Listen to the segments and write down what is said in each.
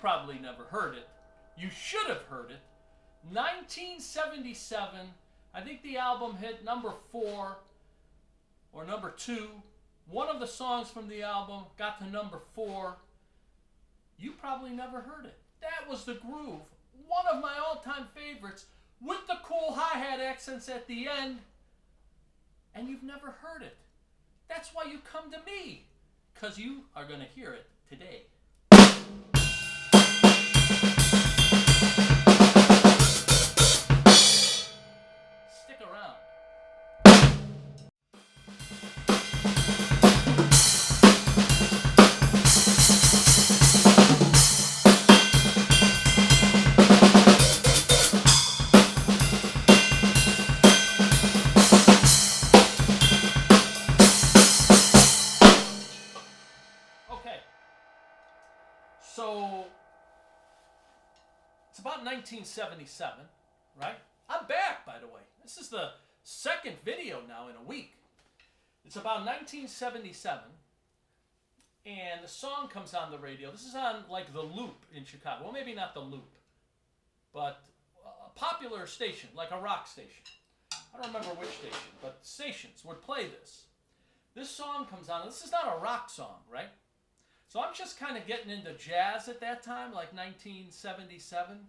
probably never heard it. You should have heard it. 1977, I think the album hit number 4 or number 2. One of the songs from the album got to number 4. You probably never heard it. That was The Groove, one of my all-time favorites, with the cool hi-hat accents at the end. And you've never heard it. That's why you come to me, because you are going to hear it today. Stick around. Okay. So, it's about 1977, right? I'm back, by the way. This is the second video now in a week. It's about 1977, and the song comes on the radio. This is on, like, the Loop in Chicago. Well, maybe not the Loop, but a popular station, like a rock station. I don't remember which station, but stations would play this. This song comes on. This is not a rock song, right? So I'm just kind of getting into jazz at that time, like 1977,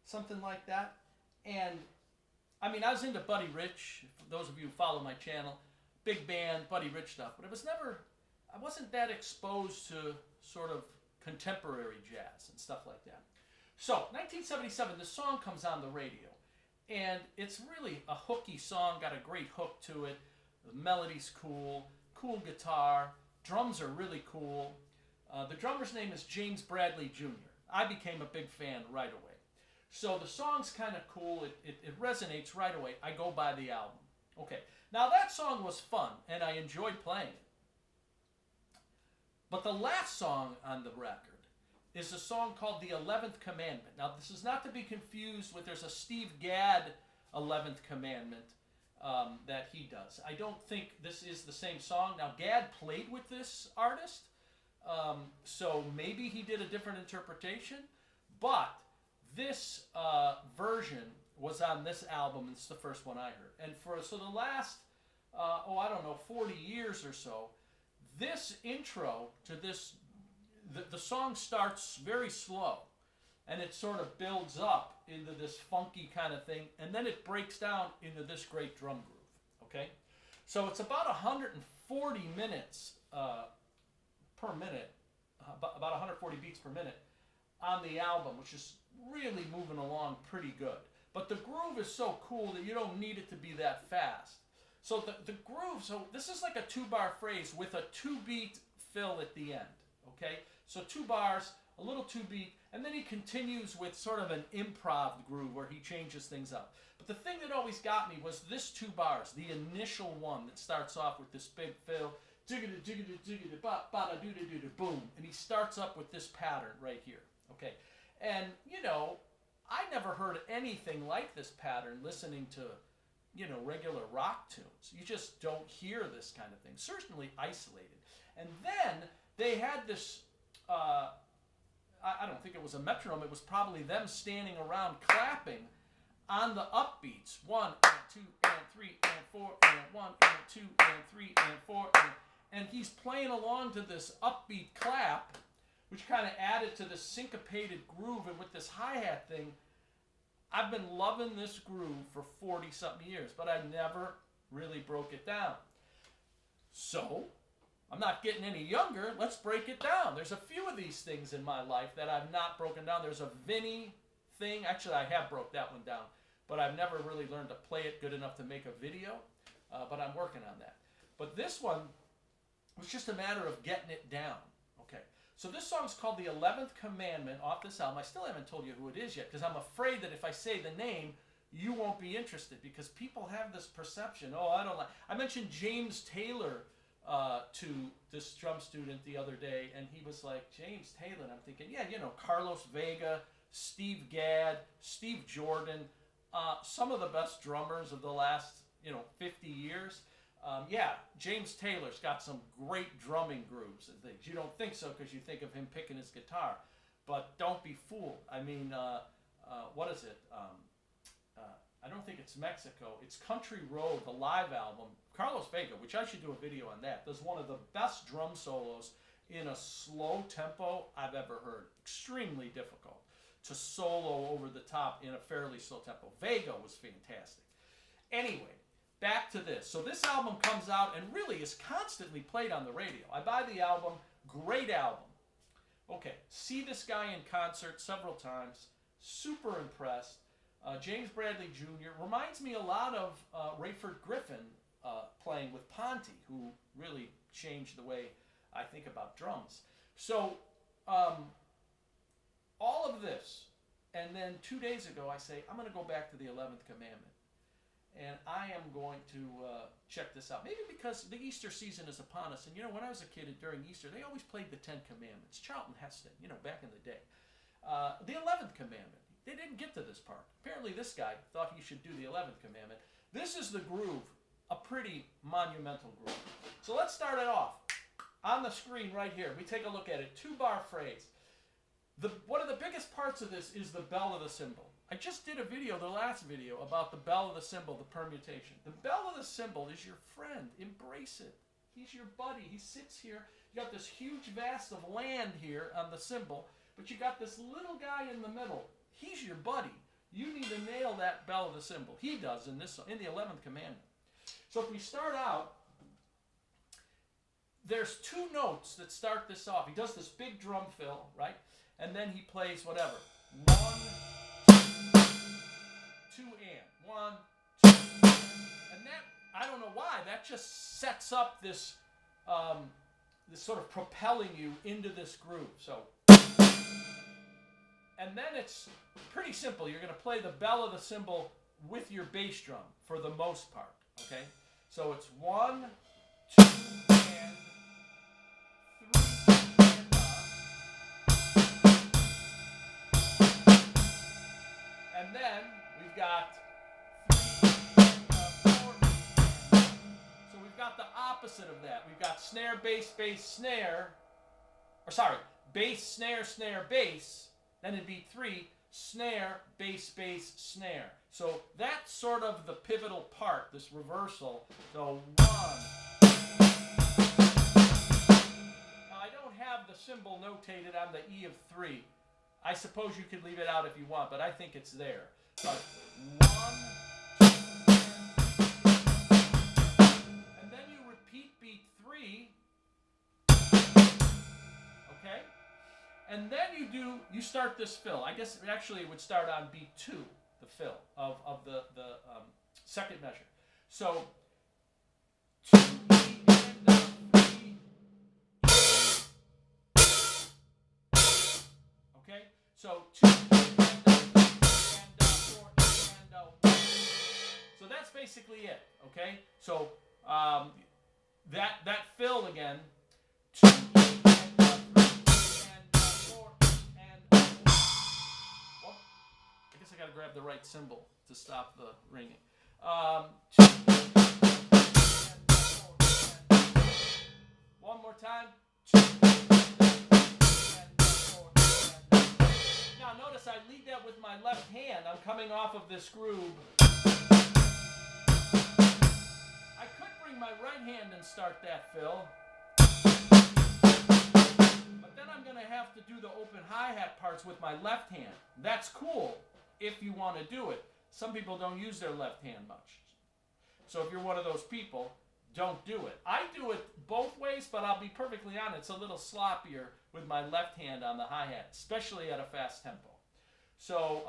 something like that. And, I mean, I was into Buddy Rich, for those of you who follow my channel, big band, Buddy Rich stuff, but I wasn't that exposed to sort of contemporary jazz and stuff like that. So, 1977, this song comes on the radio, and it's really a hooky song, got a great hook to it, the melody's cool guitar, drums are really cool. The drummer's name is James Bradley Jr. I became a big fan right away. So the song's kind of cool. It resonates right away. I go buy the album. Okay. Now that song was fun, and I enjoyed playing it. But the last song on the record is a song called The 11th Commandment. Now this is not to be confused with, there's a Steve Gadd 11th Commandment that he does. I don't think this is the same song. Now Gadd played with this artist. So maybe he did a different interpretation, but this version was on this album. It's the first one I heard. And so the last, 40 years or so, this intro to this, the song starts very slow, and it sort of builds up into this funky kind of thing, and then it breaks down into this great drum groove, okay? So it's about 140 minutes per minute, about 140 beats per minute on the album, which is really moving along pretty good. But the groove is so cool that you don't need it to be that fast. So the groove, so this is like a 2-bar phrase with a 2-beat fill at the end, okay? So 2 bars, a little 2-beat, and then he continues with sort of an improv groove where he changes things up. But the thing that always got me was this 2 bars, the initial one that starts off with this big fill, jiggity, jiggity, jiggity, ba-da, doo-da, boom. And he starts up with this pattern right here, okay? And, you know, I never heard anything like this pattern listening to, you know, regular rock tunes. You just don't hear this kind of thing, certainly isolated. And then they had this, I don't think it was a metronome, it was probably them standing around clapping on the upbeats. 1 and 2 and 3 and 4 and 1 and 2 and 3 and 4 and he's playing along to this upbeat clap, which kind of added to the syncopated groove. And with this hi-hat thing, I've been loving this groove for 40-something years, but I never really broke it down. So, I'm not getting any younger. Let's break it down. There's a few of these things in my life that I've not broken down. There's a Vinny thing. Actually, I have broke that one down, but I've never really learned to play it good enough to make a video, but I'm working on that. But this one was just a matter of getting it down. Okay, so this song's called The 11th Commandment off this album. I still haven't told you who it is yet, because I'm afraid that if I say the name, you won't be interested, because people have this perception. Oh, I don't like. I mentioned James Taylor to this drum student the other day, and he was like, James Taylor. And I'm thinking, yeah, you know, Carlos Vega, Steve Gadd, Steve Jordan, some of the best drummers of the last, 50 years. Yeah, James Taylor's got some great drumming grooves and things. You don't think so because you think of him picking his guitar. but don't be fooled. I mean, what is it? I don't think it's Mexico. It's Country Road, the live album. Carlos Vega, which I should do a video on that, does one of the best drum solos in a slow tempo I've ever heard. Extremely difficult to solo over the top in a fairly slow tempo. Vega was fantastic. Anyway, back to this. So this album comes out and really is constantly played on the radio. I buy the album. Great album. Okay, see this guy in concert several times. Super impressed. James Bradley Jr. reminds me a lot of Rayford Griffin playing with Ponte, who really changed the way I think about drums. So all of this, and then 2 days ago I say, I'm going to go back to the 11th Commandment. And I am going to check this out. Maybe because the Easter season is upon us. And, you know, when I was a kid during Easter, they always played the 10 Commandments. Charlton Heston, you know, back in the day. The 11th Commandment. They didn't get to this part. Apparently this guy thought he should do the 11th Commandment. This is the groove, a pretty monumental groove. So let's start it off. On the screen right here, we take a look at it. 2-bar phrase. One of the biggest parts of this is the bell of the cymbal. I just did a video, the last video, about the bell of the cymbal, the permutation. The bell of the cymbal is your friend. Embrace it. He's your buddy. He sits here. You got this huge vast of land here on the cymbal, but you got this little guy in the middle. He's your buddy. You need to nail that bell of the cymbal. He does in the 11th Commandment. So if we start out, there's 2 notes that start this off. He does this big drum fill, right? And then he plays whatever. 1, 2, and 1, 2, and that, I don't know why, that just sets up this this sort of propelling you into this groove. So, and then it's pretty simple. You're going to play the bell of the cymbal with your bass drum for the most part. Okay, so it's 1, 2, and 3, and then we've got 3, 4, so we've got the opposite of that. We've got snare, bass, bass, snare, or sorry, bass, snare, snare, bass. Then in beat 3, snare, bass, bass, snare. So that's sort of the pivotal part, this reversal. So 1. Now I don't have the cymbal notated on the E of 3. I suppose you could leave it out if you want, but I think it's there. But 1, 2, and then you repeat beat 3. Okay? And then you start this fill. I guess actually it would start on beat 2, the fill of the second measure. So 2, E, and 3. Okay? So 2, and 4, and 1. So that's basically it. Okay? So that fill again. 2, I got to grab the right cymbal to stop the ringing. 2, and 4, and 1 more time. 2, and 4, and now notice I lead that with my left hand. I'm coming off of this groove. I could bring my right hand and start that fill. But then I'm going to have to do the open hi-hat parts with my left hand. That's cool if you want to do it. Some people don't use their left hand much. So if you're one of those people, don't do it. I do it both ways, but I'll be perfectly honest, it's a little sloppier with my left hand on the hi-hat, especially at a fast tempo. So,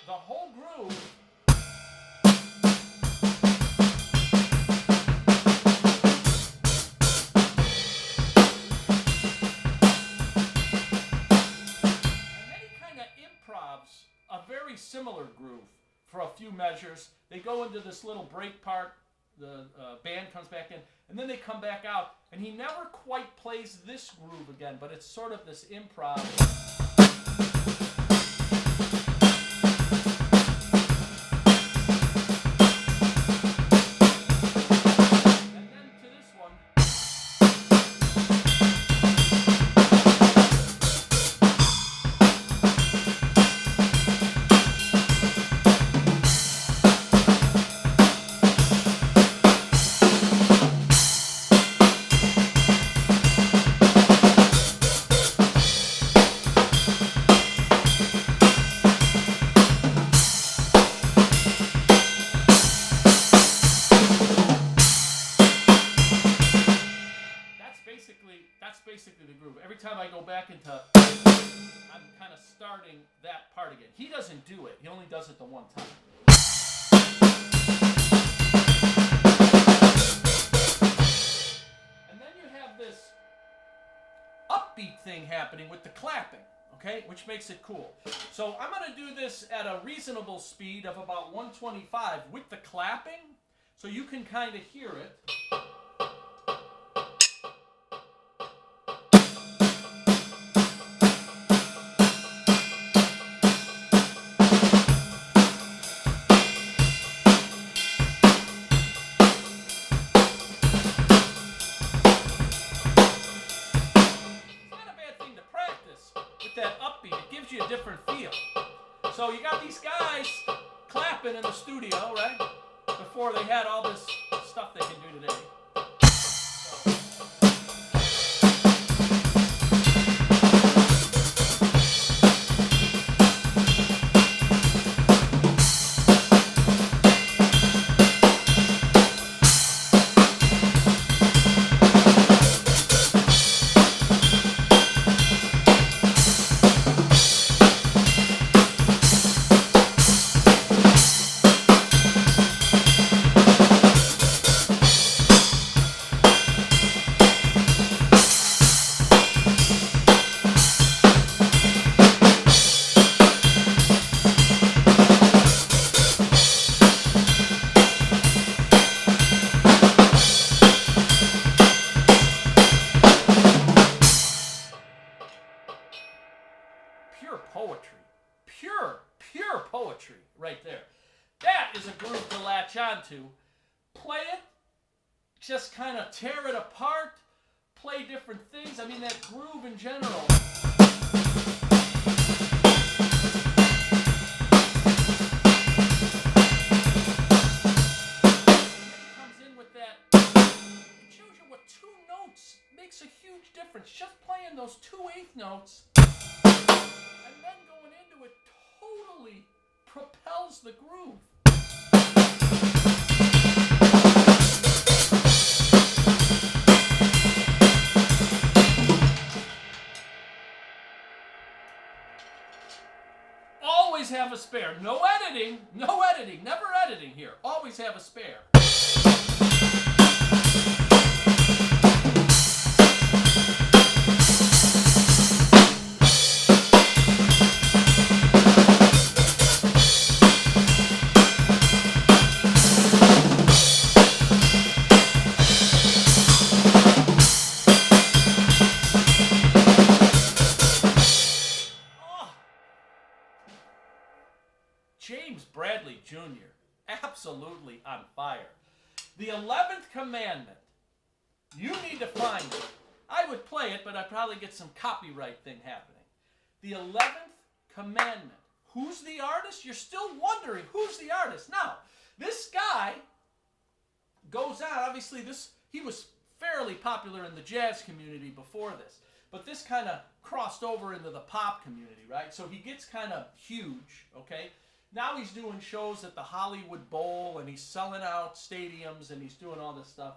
the whole groove a very similar groove for a few measures. They go into this little break part, the band comes back in, and then they come back out, and he never quite plays this groove again, but it's sort of this improv. part again. He doesn't do it. He only does it the one time. And then you have this upbeat thing happening with the clapping, okay, which makes it cool. So I'm going to do this at a reasonable speed of about 125 with the clapping, so you can kind of hear it. That upbeat, it gives you a different feel. So you got these guys clapping in the studio, right? Before they had all this stuff they can do today. Pure poetry. Pure poetry right there. That is a groove to latch onto. Play it, just kind of tear it apart, play different things. I mean, that groove in general. It comes in with that. It shows you what 2 notes makes a huge difference. Just playing those 2/8 notes. And then going into it totally propels the groove. Always have a spare. No editing. No editing. Never editing here. Always have a spare. James Bradley Jr., absolutely on fire. The 11th Commandment. You need to find it. I would play it, but I'd probably get some copyright thing happening. The 11th Commandment. Who's the artist? You're still wondering who's the artist. Now, this guy goes out. Obviously, he was fairly popular in the jazz community before this. But this kind of crossed over into the pop community, right? So he gets kind of huge, okay? Now he's doing shows at the Hollywood Bowl, and he's selling out stadiums, and he's doing all this stuff.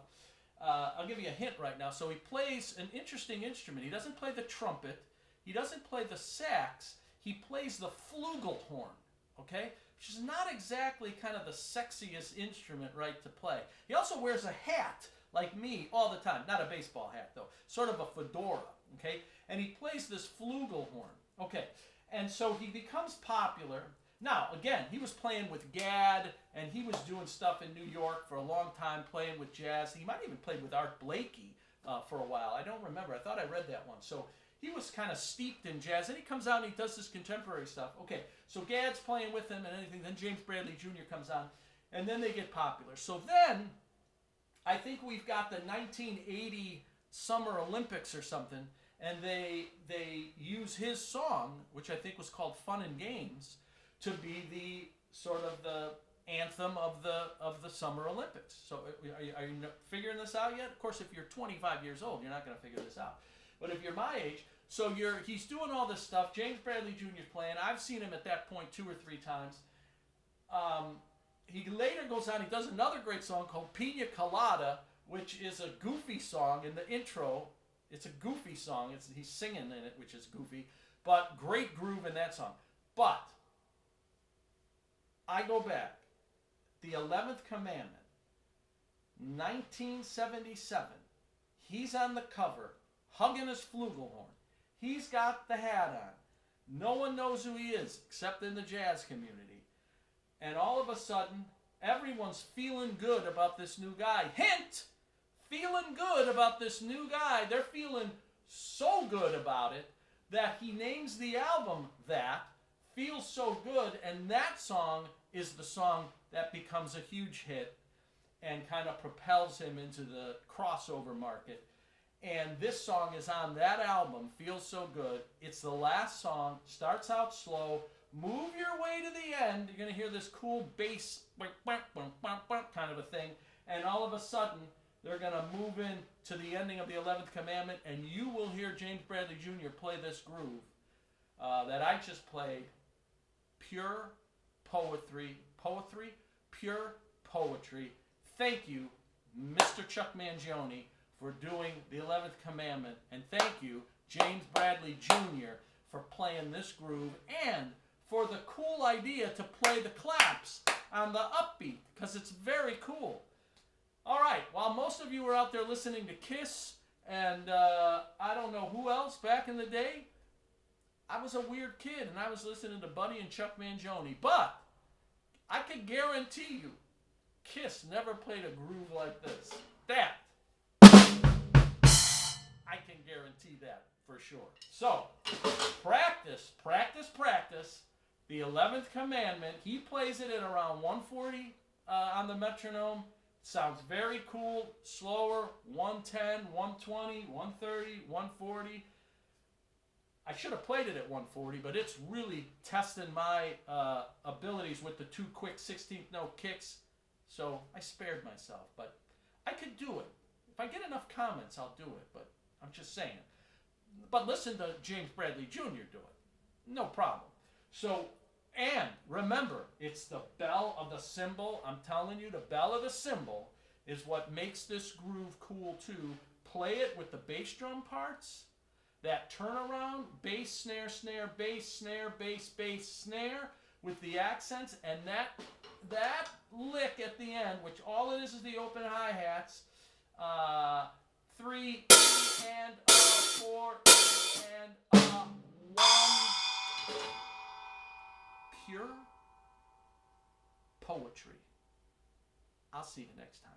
I'll give you a hint right now. So he plays an interesting instrument. He doesn't play the trumpet. He doesn't play the sax. He plays the flugelhorn, okay? Which is not exactly kind of the sexiest instrument, right, to play. He also wears a hat, like me, all the time. Not a baseball hat, though. Sort of a fedora, okay? And he plays this flugelhorn, okay? And so he becomes popular. Now, again, he was playing with Gadd, and he was doing stuff in New York for a long time, playing with jazz. He might even played with Art Blakey for a while. I don't remember. I thought I read that one. So he was kind of steeped in jazz. Then he comes out and he does this contemporary stuff. Okay, so Gadd's playing with him and anything. Then James Bradley Jr. comes on, and then they get popular. So then I think we've got the 1980 Summer Olympics or something, and they use his song, which I think was called Fun and Games, to be the sort of the anthem of the Summer Olympics. So are you figuring this out yet? Of course, if you're 25 years old, you're not going to figure this out. But if you're my age, so he's doing all this stuff. James Bradley Jr. is playing. I've seen him at that point 2 or 3 times. He later goes on. He does another great song called Pina Colada, which is a goofy song. In the intro, it's a goofy song. He's singing in it, which is goofy, but great groove in that song. But I go back. The 11th Commandment, 1977. He's on the cover, hugging his flugelhorn. He's got the hat on. No one knows who he is, except in the jazz community. And all of a sudden, everyone's feeling good about this new guy. Hint! Feeling good about this new guy. They're feeling so good about it that he names the album that, Feels So Good, and that song is the song that becomes a huge hit and kind of propels him into the crossover market. And this song is on that album, Feels So Good. It's the last song, starts out slow, move your way to the end. You're going to hear this cool bass kind of a thing, and all of a sudden, they're going to move in to the ending of the 11th Commandment, and you will hear James Bradley Jr. play this groove that I just played. Pure poetry, pure poetry. Thank you, Mr. Chuck Mangione, for doing the 11th Commandment, and thank you, James Bradley Jr., for playing this groove, and for the cool idea to play the claps on the upbeat, because it's very cool. All right, while most of you were out there listening to Kiss, and I don't know who else back in the day, I was a weird kid, and I was listening to Buddy and Chuck Mangione, but I can guarantee you, Kiss never played a groove like this. That, I can guarantee that for sure. So, practice. The 11th Commandment, he plays it at around 140 on the metronome. Sounds very cool, slower, 110, 120, 130, 140. I should have played it at 140, but it's really testing my abilities with the two quick 16th note kicks. So I spared myself, but I could do it. If I get enough comments, I'll do it, but I'm just saying. But listen to James Bradley Jr. do it. No problem. So, and remember, it's the bell of the cymbal. I'm telling you, the bell of the cymbal is what makes this groove cool too. Play it with the bass drum parts, that turnaround, bass, snare, snare, bass, snare, bass, bass, snare, with the accents, and that lick at the end, which all it is the open hi-hats, 3 and 4 and 1. Pure poetry. I'll see you next time.